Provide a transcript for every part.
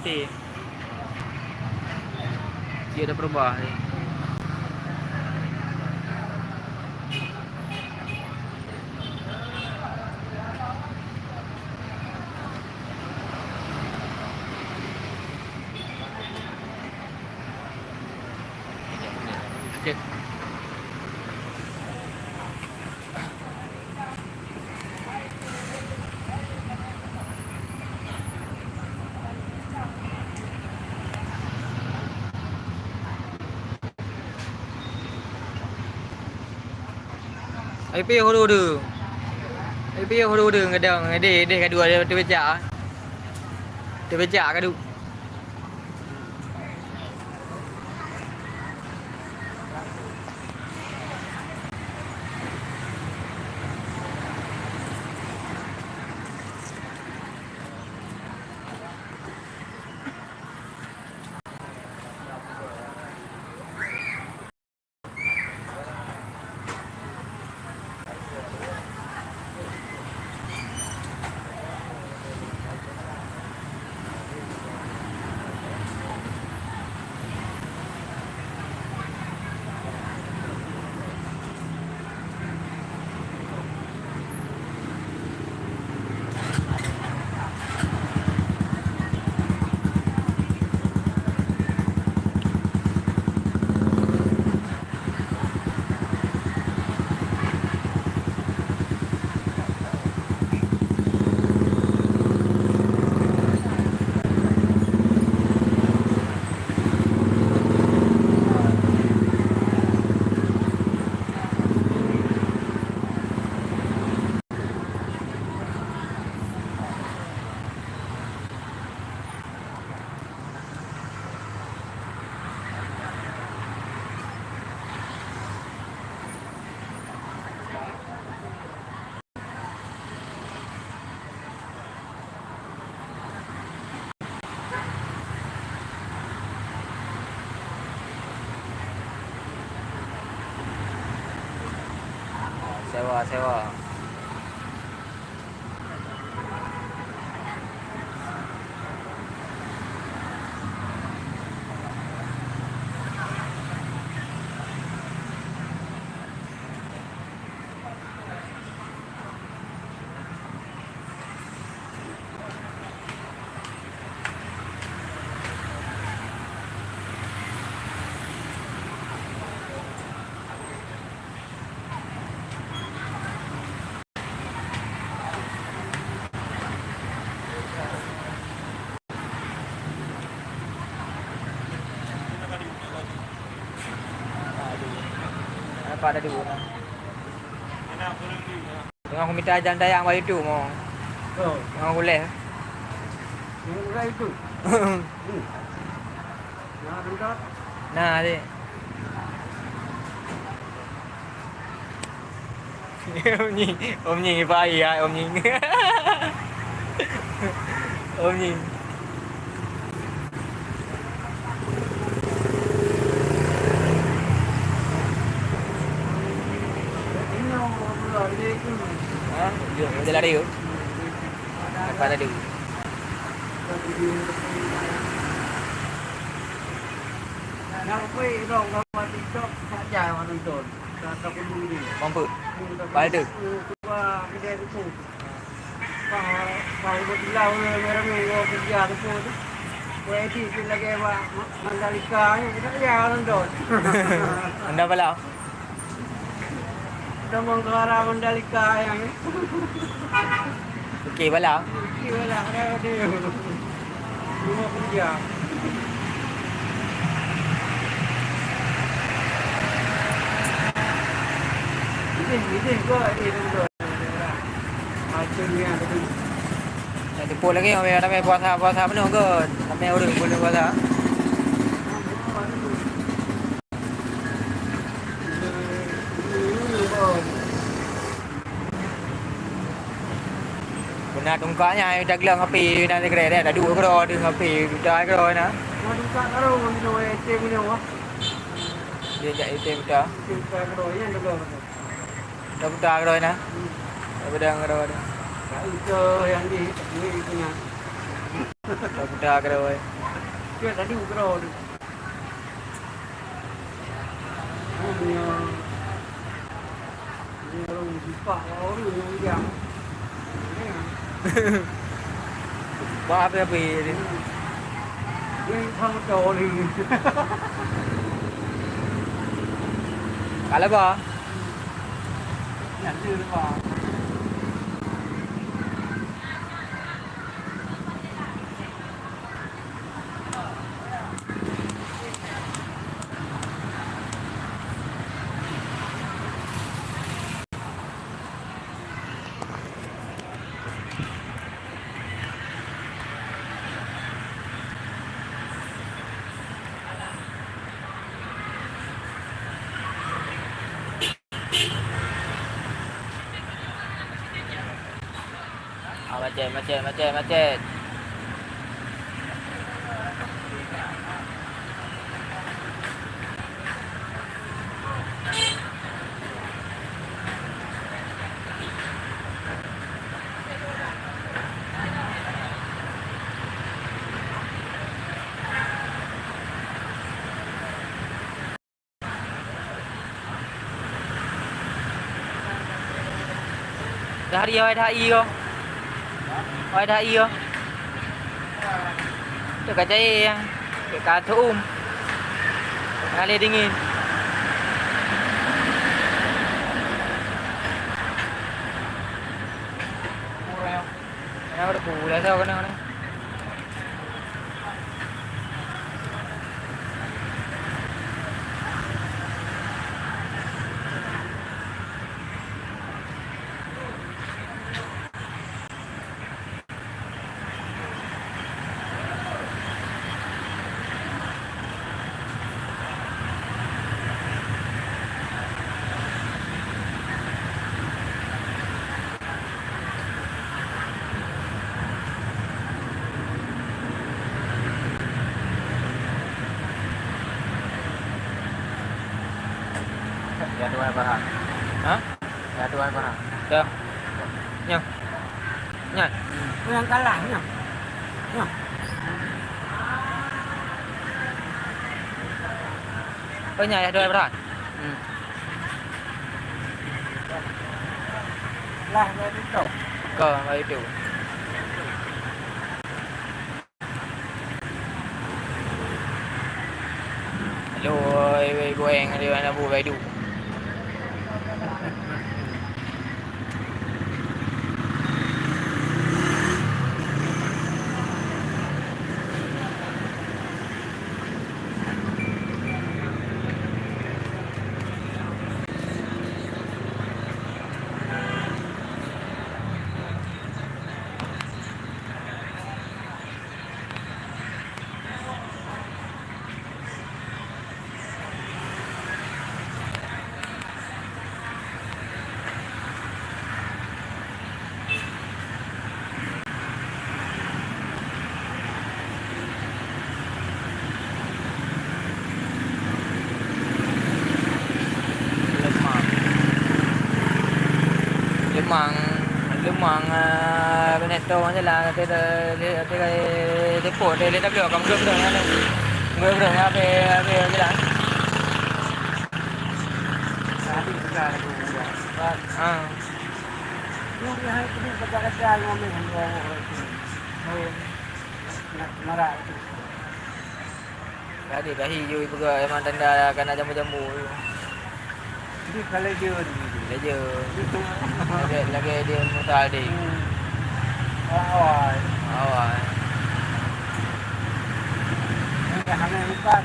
Okey. Dia dah berubah ni. Cek. Ai pi huru-huru. Ai pi huru-huru ngadang ngade kadua dia becak. Dia becak kadu. Sewa. Nampak dah dulu. Tengah aku minta ajan tayang bagi tu mau. Oh, Tengah aku leh. murah itu. Nah, bentar. Nah, ni. Om Nying baik ah Om Nying. Om Nying. Ini orang murah dia itu. Ha, dia lari tu. Apa tadi? Nampai dong gambar TikTok saja orang nonton. Kata pun dia. Mampu. Balik tu. Wah, kedai tu. Kalau buat hilang merah-merah kerja tu pun. Wedi pun lagi awak Mandalika ni kita dia nonton. Anda bala. Demang suara Mandalika yang ni. Okey bala. Kira ada dia. Rumah kerja. Ini kau ini nonton. Macamnya tu. Nak tepuk lagi orang ramai puasa penuh ke? Ramai orang boleh puasa. Benar tungkaknya dah gelang api dan kedai dia dah dua kro dengan api dah kro na. Maduka karo minum teh minum wah. Dia jak itu dah. Kita karo yang dulu. Dah budak kro na. Dah budak kro dah. Itu yang di ini punya. Dah budak dah kira oi. Dia tadi ukro tu. Punya orang sifat orang yang Ba apa ni? dia thang trò đi. Kalau ba? Nhận chưa vào. Macet. Dah hari oi dah i ko. Oi dah i ko. Dekat cai yang dekat Tuum. Kali dingin. Kenapa ada pula tau kena. Ya tuan Farhan. Ha? Ya tuan Farhan. Dah. Nyang. Nyang. Yang kalah ni. Oi nyang dah berat. Lah dari tu. Ke mai tu. Hello, oi goeng dia nak buat baju. Lemang Veneto je lah dia depot dia tak boleh kamu berang kan berang apa je lah Tadi sudah aku. ha Ni hai tu kerja-kerja ngomong orang tu. Nak marah tu. tadi dah hijau juga memang tanda kena jambu-jambu Jadi kalau dia dia je itu lagi dia mutal dia awal. awal Ini hanya bukan.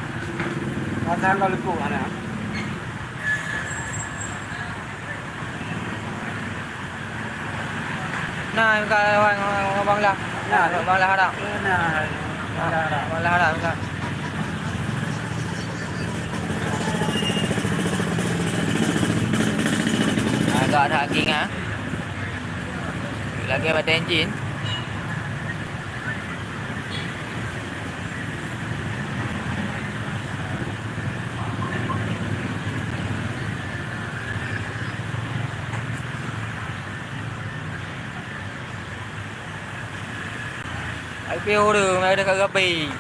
Pasal kalau tu ada. nah kalau abang lah abang lah harap Nah, abang lah harap kan agak ada hacking ah lagi ada engine Api udah mai dekat gapi.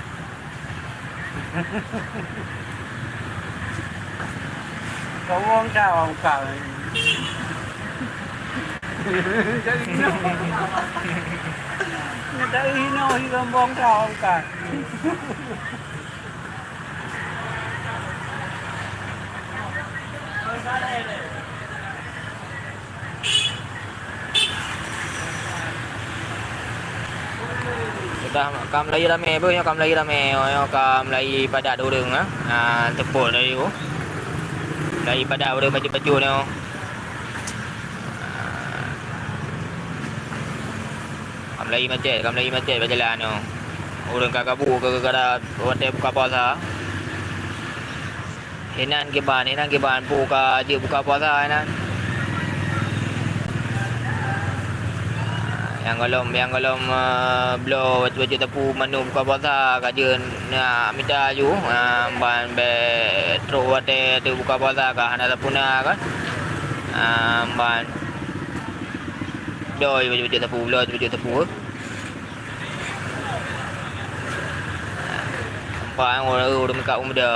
Kau buang sao kau. Jadi no. Dari no kau buang sao kau. Dah kam lagi rame apa? Kam lagi rame. Kam lagi pada orang ah. Tepul dari tu. Lagi pada orang baju-baju ni. Kam lagi macet berjalan tu. Orang kagabu ke hotel buka puasa. Henan ke ban buka je buka puasa Henan. Yang kalau blow baju tepu manu buka puasa kaje nak minta ju ban be tro wate tu buka puasa ka hana tapuna kan ban doi baju tepu Pak udah muka muda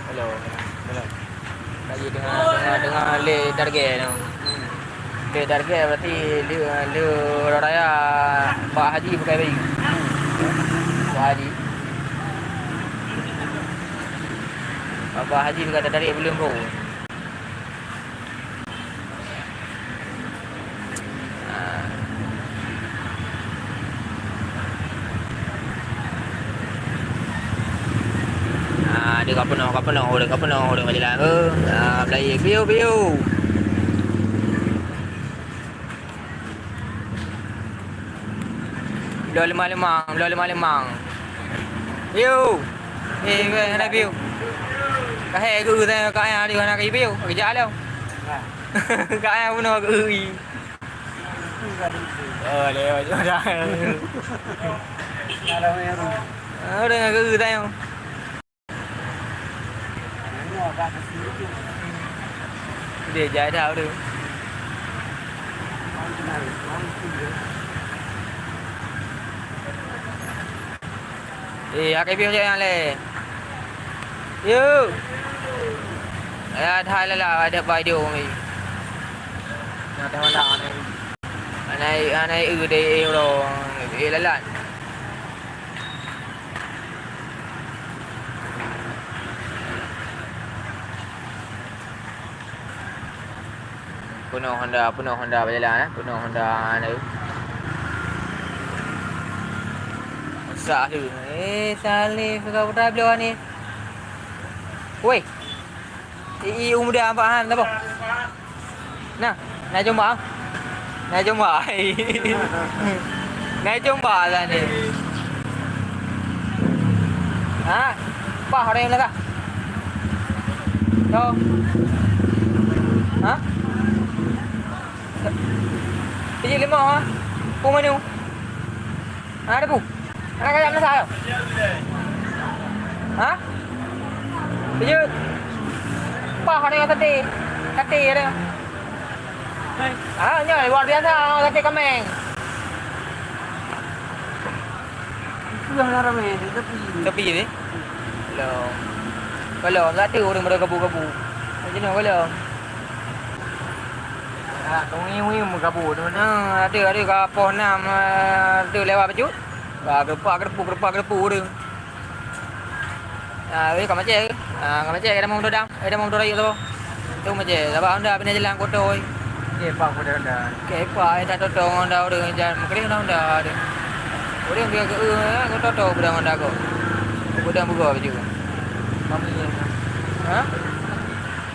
hello lagi dengan le target tu le target berarti le raya Pak Haji pakai bayi Pak Haji Pak Haji berkata tarik belum bro dia kapenuh orang berjalan ke Melayu view Belah lemang view mana view kahai ke saya kahai dia nak view kerja lo kahai pun nak ui lewat dah ada nak ke saya để giải thao được thì cái video cho anh này yêu thay là ada video mình anh này đi yêu đồ đi lấy lại penuh Honda berjalan penuh Honda ni sah tu Salif kau dah belah ni woi muda apaan apa nah nak jumpa lah ni apa hari ni lah đâu hả cái gì lấy mò hả cô menu đấy bù cái dám nó sao hả cái gì ba họ đây cắt tì ở đây nhớ này bọn biết sao cắt tì cá mèn Sudah lah ramai tepi je kalau nggak tu orang mereka kabu macam mana kalau tunggu mu kabu tu ada ka pohon nam tu lewat baju gerpak tu với cả macam ada mau dodam tu macam apa anda pindah jalan kotor kepa dah totong anda udah jalan mungkin anda ada udah dia ke kotor budak anda ko budak buga baju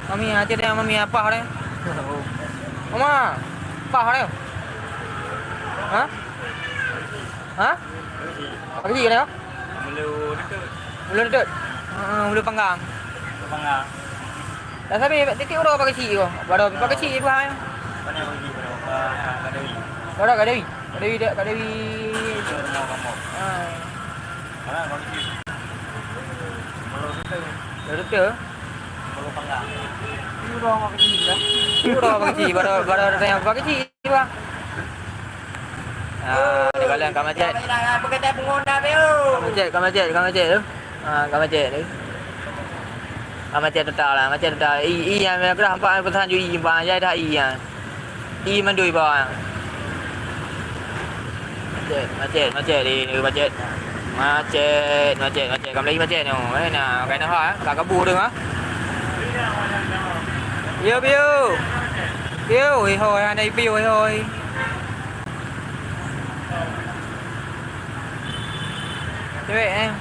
mami hati dia mami apa hari Mama, apa hari? Hah? Apa gì đấy? Mulu dekat. Mulu panggang. Dah sampai titik udah pakai cik ko. Baru pakai cik ibu hai. Baru kat Dewi. Dekat. Mulu panggang. Udah pakai cik baru ada yang pakai cik bang. Dia kalah kat masjid. Berkata pengguna tu. Kat masjid tu. Kat masjid tu. Kat masjid total lah, masjid total. I yang aku dah nampak pesan ju I bang, jadi dah I yang. I mandui bang. Masjid di masjid. Masjid. Kamu lagi masjid tu. Nah, kena ha, kat kabu tu ha. Biu. Hồi anh đây biu thôi. Cewek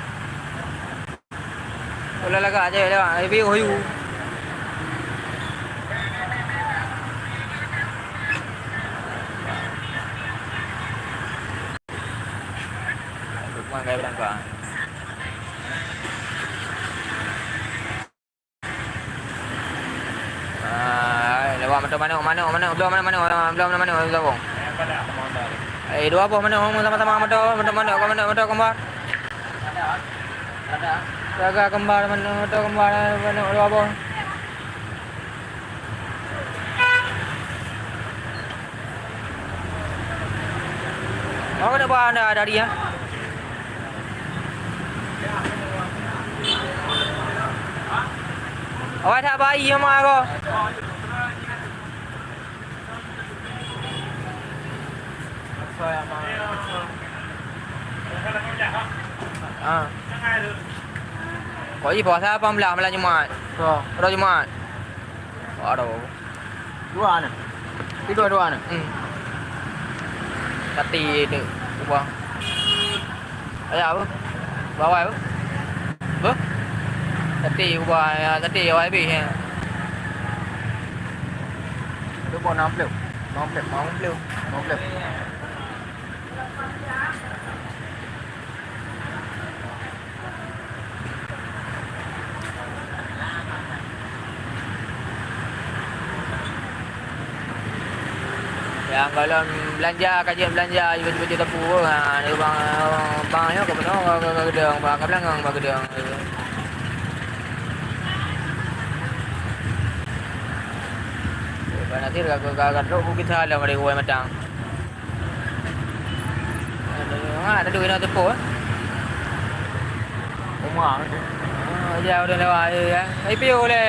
Boleh lagak cewek lewat. Biu hiu. Rumah kayak berangkat. Lewat mana? Belah mana? Zabong. Dua apa mana? Sama-sama motor kembar. Ada. Jaga kembar mana dua apa? Apa nak buat anda dari ya? Awak tak bayi sama aku. Có gì bỏ ra bom làm là nhưng mà rồi nhưng mà ở đâu Dua ni. Dua ni. Tati được không? Ở đâu? Bảo ai? Bớt. Tati ở ai bị ha? Dua pun 6 peluk. Yang kalau belanja kajian belanja baju tepung ni bang yo ke benar ke gedang bang ke belakang bang gedang. Nanti agak kita lah mari gua matang. Ada duit nak tepung. Rumah tu. Jauh dah lewat ya. Piu le,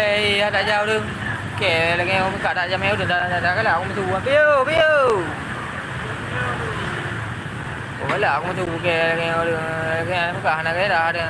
ada jauh tu. Kể là nghe ông cả đại gia méo được ra cái là ông thu biu ủa là ông thu kể nghe được nghe cả là cái đó đây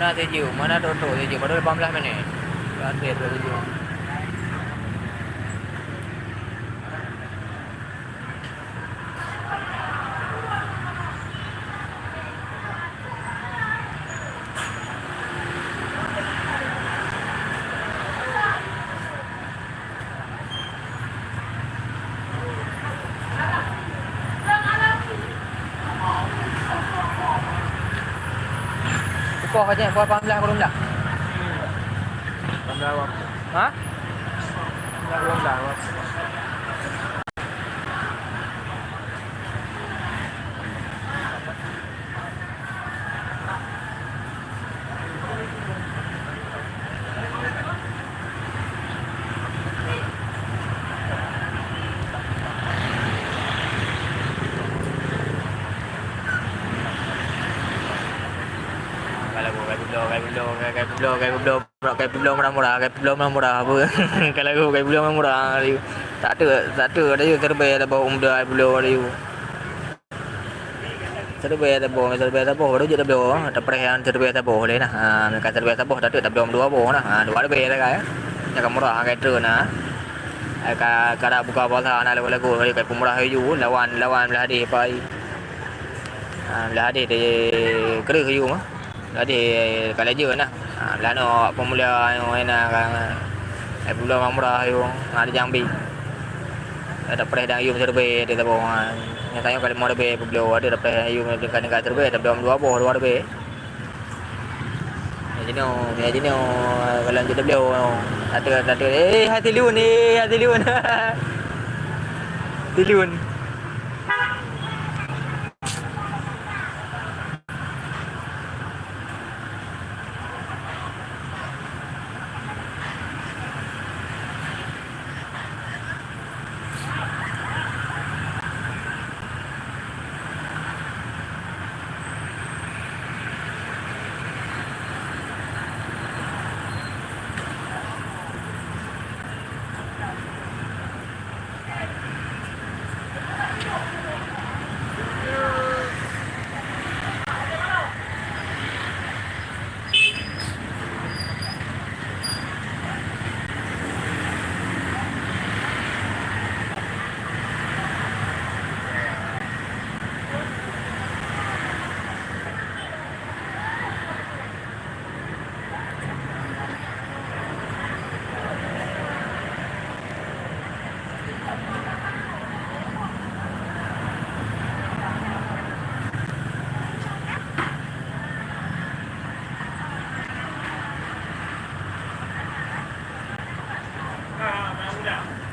Mana tuju, mana toto tuju, baru 18 minit. Hampir tuju. Kau kerja, kau 18 belum dah? 18 awak. Ha? Belum dah awak. Kayak belum murah apa. Kalau aku kayak belum murah dia. Tak ada dia terbaik ada bau muda belum dia. Terbaik ada bau baru je ada bau. Tak perhatian terbaik ada bau boleh nah. Mereka terbaik ada bau tak ada belum dua bau nah. Dua ada beda kan. Jangan murah kayak tu nah. Kada buka pasar nak lagu kayak pemurah hiu lawan belah dia pai. Belah dia kerja hiu mah. Jadi kalau je nah. Belah no pemula enak kan. Belum murah hiu ada jambi. Ada perih dah hiu terbaik dia tak bohong. Yang tanya kalau mau lebih beliau ada dapat ayu dengan negara terbaik tapi dua boh luar lebih. Ya jadi kalau jadi beliau ada hati liun hati liun. Hati liun.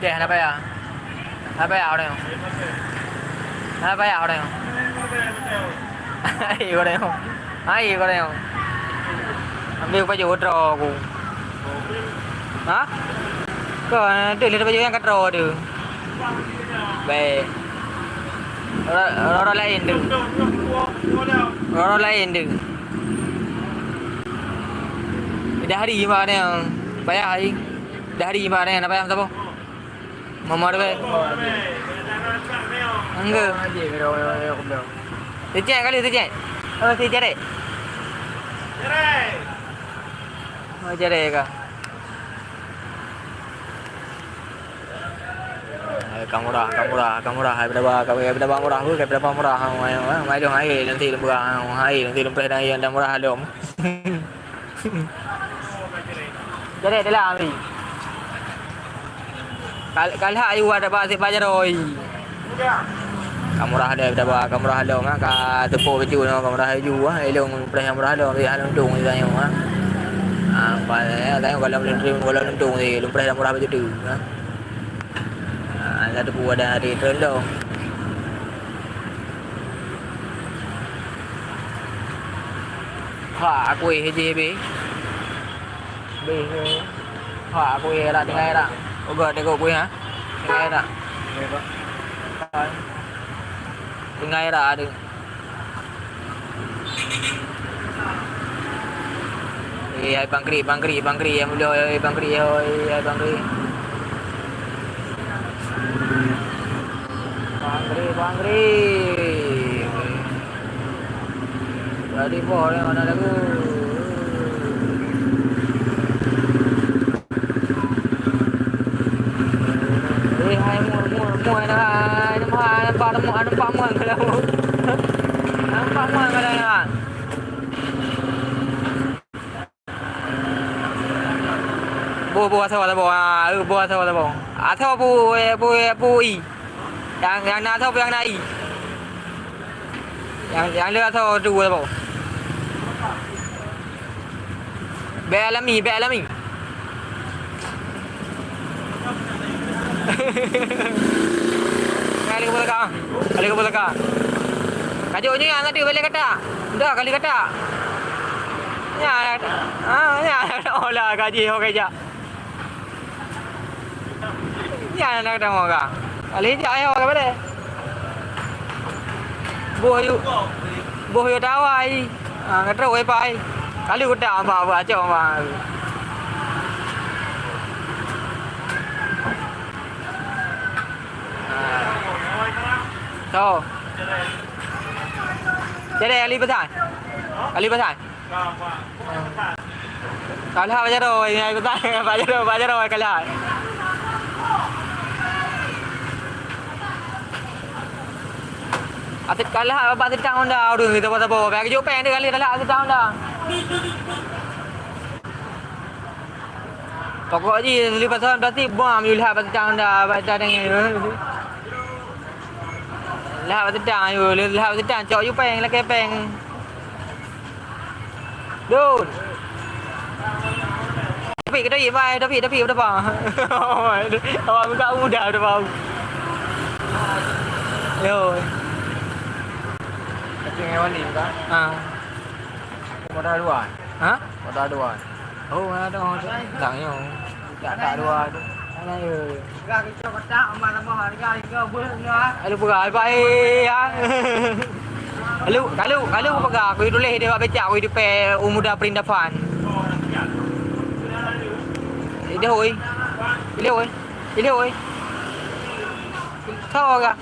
Dạ, nó bay à? Nó bay ảo đây không? Nó bay ảo đây không? Ai có đây không? Ai có đây không? Ambil baju draw aku. Hah? Kau tu lihat baju yang kat draw tu. Baik. Orang lain tu. Orang lain tu. Dah hari mana yang payah hari? Dah hari mana yang nak payah siapa? Mama ada baik. Enggak. Aje kalau aku bilang. Terjek kali terjek. Oh, terjek dek. Oh, jadi ke? Kamera. Berapa murah tu? Berapa murah? Mai dong hai nanti murah. Hai nanti lumpur dah yang dah murah dong. Jadi dah lah ni. Kalau ayu ada baca rồi. Kamera ada berapa? Kamera dong ah. Ka tepu baju no kamera ayu ah. Elong perah murah dong. Dia halung tung dia yang ah. Tengok kalau nuntung ni lumpur dah murah baju tu. Ada tu ada hari terlalu. Aku je be. Be. Aku dah tinggal dah. Oga tengok aku ha. Tinggal dah. Tinggal dah ada. Ai bangkri yang mulia bangkri. Bangkri. Jadi boleh mana lagu. Hai mua nampak muat kalau. Nampak muat kalau nak. Bu asal ada bu. Bu asal ada bu. Asal bu i. Yang nak asal yang nak i. Yang le asal dua ada bu. Be alami. Kali ke belakang. Kajuknya yang tadi balik kata. Dah kali kata. Ya. Olah gaji okey je. Ya nak dah moga. Kali je ayo ke balik. Boh yo tawai. Kata oi pai. Kali kuda apa aja apa. So. Jadi Ali Pasal. Kalah baca rồi, ngày của ta baca rồi kalah. Asyik kalah apa asyik tahun dah udah kita buat apa. Bagi jumpa yang dia kali kalah asyik tahun dah. Pokoknya Ali Pasal berarti bom lihat asyik tahun dah baca dengan Lah batu tang you, lah batu tang cok you peng lah ke peng. Dun. Tapi cái đó gì vai, tapi udah bang. Awak buka muda udah bang. Yo. Kecil hewan ni kan? Ah. Modal dua. Hah? Modal dua. Oh, ada. Dang yo. Tak dua tu. Ada yo. Gak kecil kecil, mana mau harga harga boleh Alu pegang baik ya. Kalau pegang aku tulis dia buat becak aku di pe umuda perindapan. Ini hoi. Ini hoi. Tahu enggak?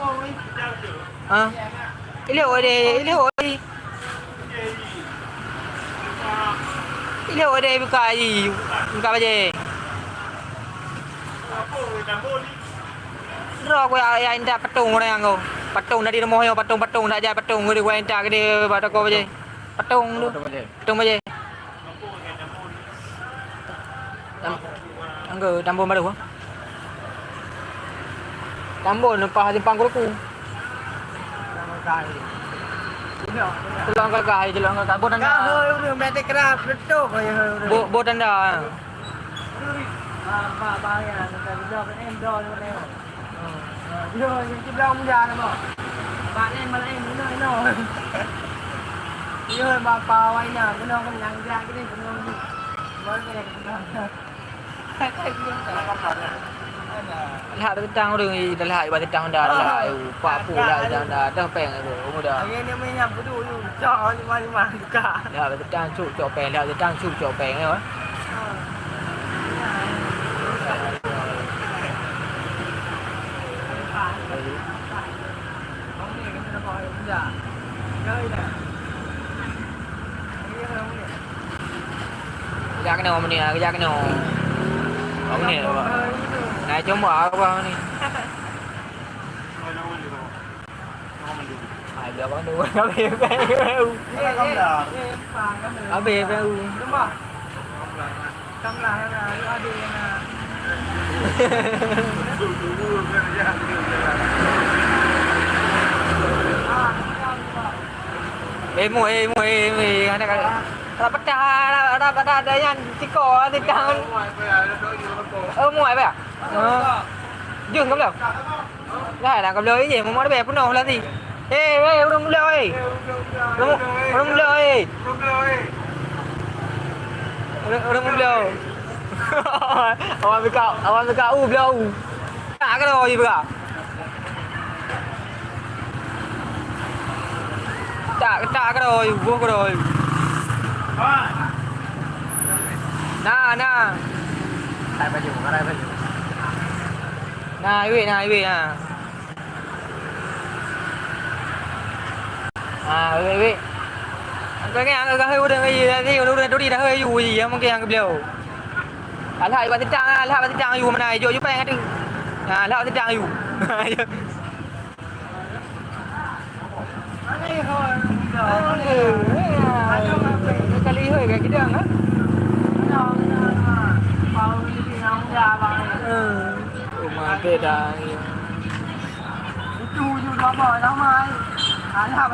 Ah. Ini hoi deh, ini hoi. Ini hoi deh buka aja. Buka aja. Rồi quay anh ta bắt tung này ngô bắt tung đã đi đâu mua bắt tung đã ra bắt tung người đi quay anh ta cái đi bắt cô gì bắt tung luôn tung bao gì anh cứ đâm bồn bắt được không đâm bồn nó pa simpang của cô Long cái bột anh Gak hơi udah mete kerap betul kaya hơi. bột anh đã Ba ya, do em do nó rồi cái đông ra nè mà bạn em mà em muốn nói nó rồi bà quay nào cái nó còn nhăn ra cái này cũng không gì mới cái này lại cái trang đường gì lại bà cái trang đà lại quả phủ lại đà trang bèn rồi ông đà cái này mới nhầm cái đủ cho nhưng mà cả lại cái trang trụ chỗ bèn lại cái trang trụ chỗ bèn rồi ra cái nào mà nè ra cái nào ông nè này chống bỏ qua đi phải được con đuôi nó bị ở bề bề đúng không trong là đi mùi ada dapat dah ada yang tiko tikang ngoài vậy à dừng không được đây là cầm lưới gì mà món bè cũng nổ là gì ê không lưới không lưới không lưới awak mereka beliau tak kena oi berah tak kena oi buah kena oi nah Đây baju, đây baju. nah iwi nah iwi cái nghe cái hơi udah cái udah đi đã hơi dù gì em cái beliau lại bạn trangอยู่manaอยู่แป้งกันแล้วจะจ้างอยู่ Đây thôi. Cái ly hơi cái đường á. Bao đi nào ra vào. Mà bê đà. Chú nó bỏ nó mai. Làm